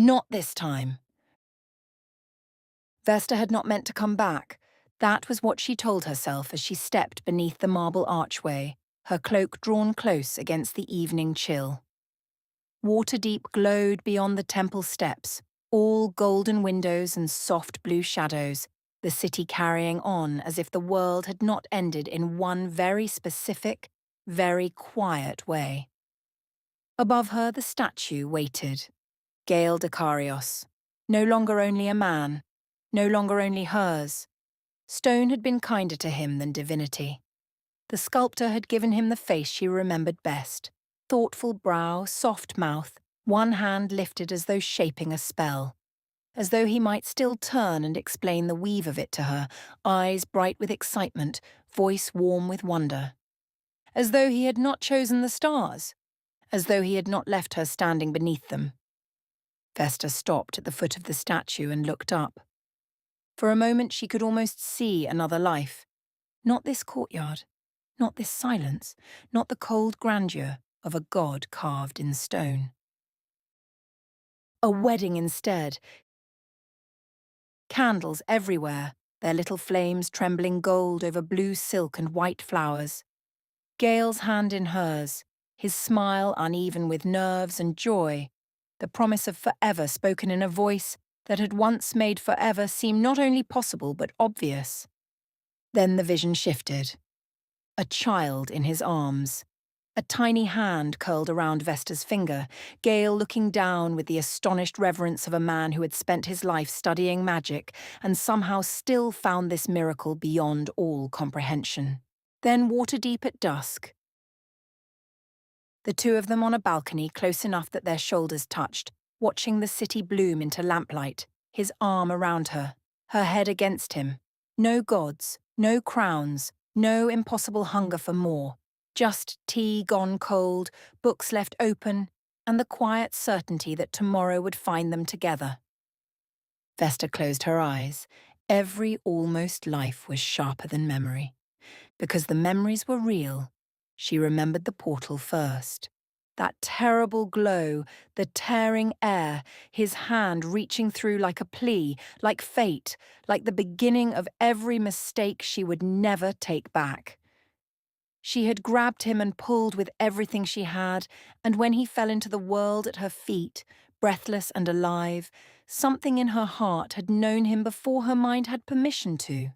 Not this time. Vesta had not meant to come back. That was what she told herself as she stepped beneath the marble archway, her cloak drawn close against the evening chill. Waterdeep glowed beyond the temple steps, all golden windows and soft blue shadows, the city carrying on as if the world had not ended in one very specific, very quiet way. Above her the statue waited, Gale Decarios, no longer only a man, no longer only hers. Stone had been kinder to him than divinity. The sculptor had given him the face she remembered best, thoughtful brow, soft mouth, one hand lifted as though shaping a spell, as though he might still turn and explain the weave of it to her, eyes bright with excitement, voice warm with wonder. As though he had not chosen the stars, as though he had not left her standing beneath them. Vesta stopped at the foot of the statue and looked up. For a moment she could almost see another life. Not this courtyard, not this silence, not the cold grandeur of a god carved in stone. A wedding instead. Candles everywhere, their little flames trembling gold over blue silk and white flowers. Gale's hand in hers, his smile uneven with nerves and joy, the promise of forever spoken in a voice that had once made forever seem not only possible but obvious. Then the vision shifted. A child in his arms. A tiny hand curled around Vesta's finger, Gale looking down with the astonished reverence of a man who had spent his life studying magic and somehow still found this miracle beyond all comprehension. Then Waterdeep at dusk. The two of them on a balcony close enough that their shoulders touched, watching the city bloom into lamplight, his arm around her, her head against him. No gods, no crowns, no impossible hunger for more. Just tea gone cold, books left open, and the quiet certainty that tomorrow would find them together. Vesta closed her eyes. Every almost life was sharper than memory. Because the memories were real, she remembered the portal first. That terrible glow, the tearing air, his hand reaching through like a plea, like fate, like the beginning of every mistake she would never take back. She had grabbed him and pulled with everything she had, and when he fell into the world at her feet, breathless and alive, something in her heart had known him before her mind had permission to.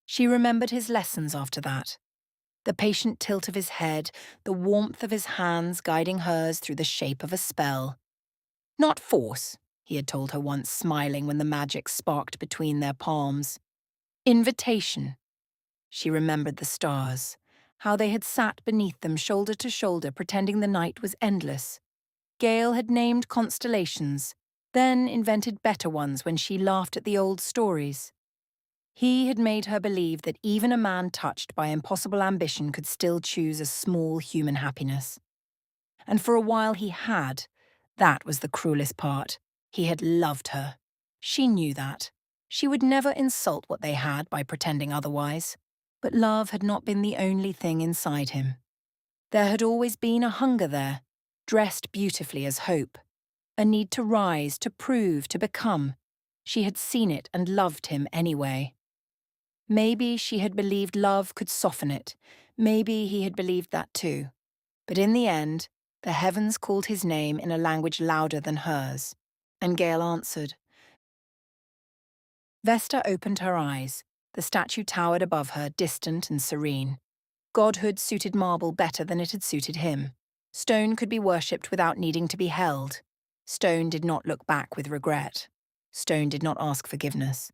She remembered his lessons after that. The patient tilt of his head, the warmth of his hands guiding hers through the shape of a spell. Not force, he had told her once, smiling when the magic sparked between their palms. Invitation. She remembered the stars, how they had sat beneath them shoulder to shoulder pretending the night was endless. Gale had named constellations, then invented better ones when she laughed at the old stories. He had made her believe that even a man touched by impossible ambition could still choose a small human happiness. And for a while he had. That was the cruelest part. He had loved her. She knew that. She would never insult what they had by pretending otherwise. But love had not been the only thing inside him. There had always been a hunger there, dressed beautifully as hope. A need to rise, to prove, to become. She had seen it and loved him anyway. Maybe she had believed love could soften it. Maybe he had believed that too. But in the end, the heavens called his name in a language louder than hers. And Gale answered. Vesta opened her eyes. The statue towered above her, distant and serene. Godhood suited marble better than it had suited him. Stone could be worshipped without needing to be held. Stone did not look back with regret. Stone did not ask forgiveness.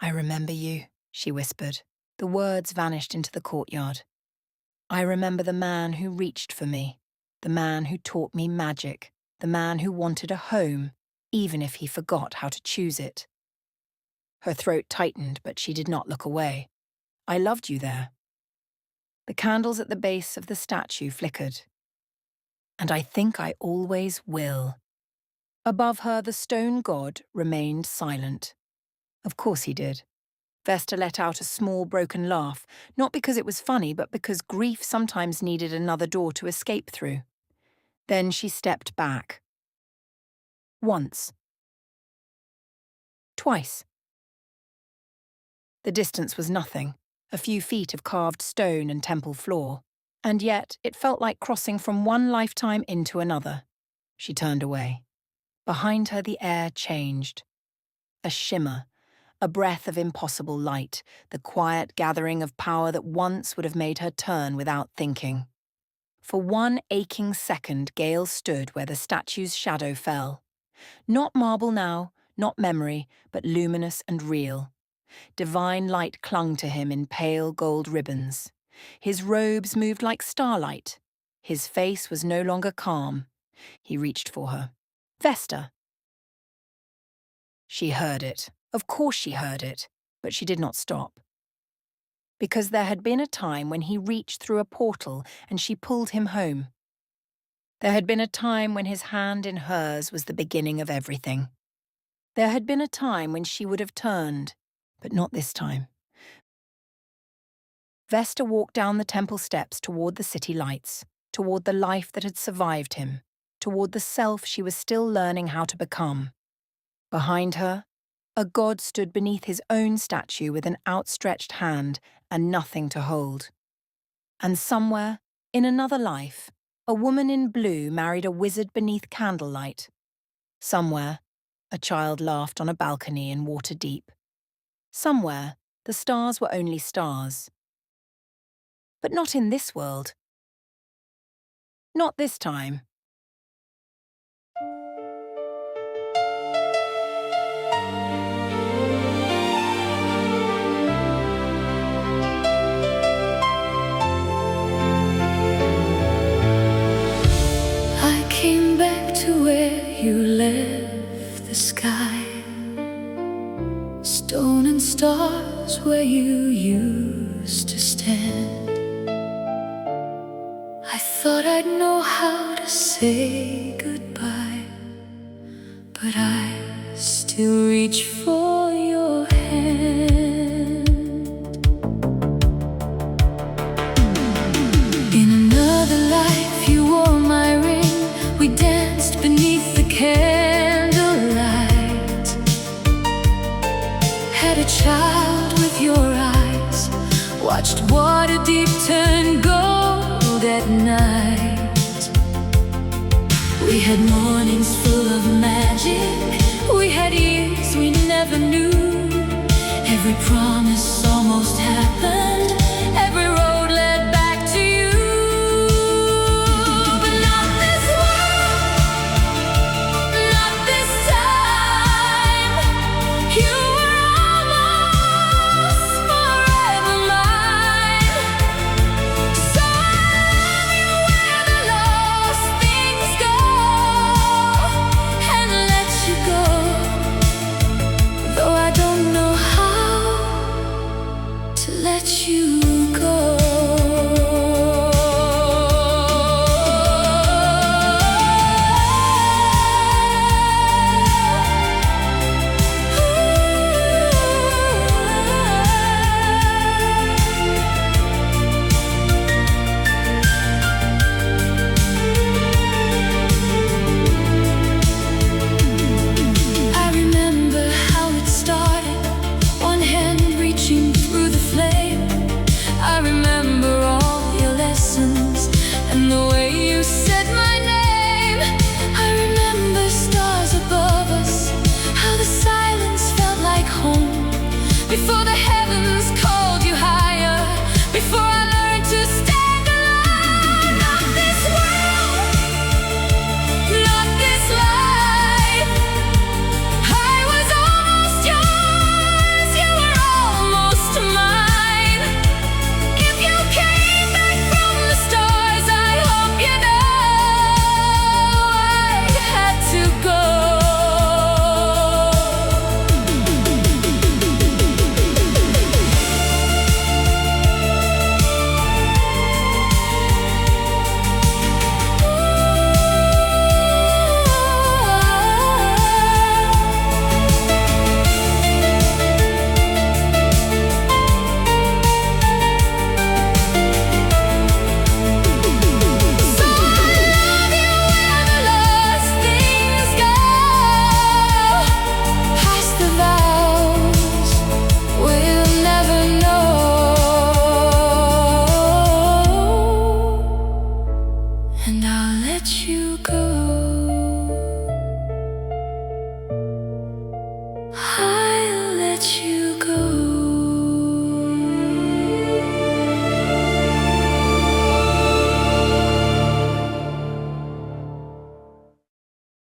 I remember you, she whispered. The words vanished into the courtyard. I remember the man who reached for me, the man who taught me magic, the man who wanted a home, even if he forgot how to choose it. Her throat tightened, but she did not look away. I loved you there. The candles at the base of the statue flickered. And I think I always will. Above her, the stone god remained silent. Of course he did. Vesta let out a small, broken laugh, not because it was funny, but because grief sometimes needed another door to escape through. Then she stepped back. Once, twice. The distance was nothing, a few feet of carved stone and temple floor, and yet it felt like crossing from one lifetime into another. She turned away. Behind her the air changed. A shimmer, a breath of impossible light, the quiet gathering of power that once would have made her turn without thinking. For one aching second, Gale stood where the statue's shadow fell. Not marble now, not memory, but luminous and real. Divine light clung to him in pale gold ribbons. His robes moved like starlight. His face was no longer calm. He reached for her. Vesta. She heard it. Of course she heard it, but she did not stop. Because there had been a time when he reached through a portal and she pulled him home. There had been a time when his hand in hers was the beginning of everything. There had been a time when she would have turned, but not this time. Vesta walked down the temple steps toward the city lights, toward the life that had survived him, toward the self she was still learning how to become. Behind her, a god stood beneath his own statue with an outstretched hand and nothing to hold. And somewhere, in another life, a woman in blue married a wizard beneath candlelight. Somewhere, a child laughed on a balcony in Waterdeep. Somewhere, the stars were only stars. But not in this world. Not this time. I came back to where you left the sky, stone and stars where you used to stand. I thought I'd know how to say goodbye, but I still reach for your hand. In another life you wore my ring, we danced beneath the candlelight, had a child with your eyes, watched Waterdeep turn gold at night. We had mornings full of magic, we had years we never knew. Every promise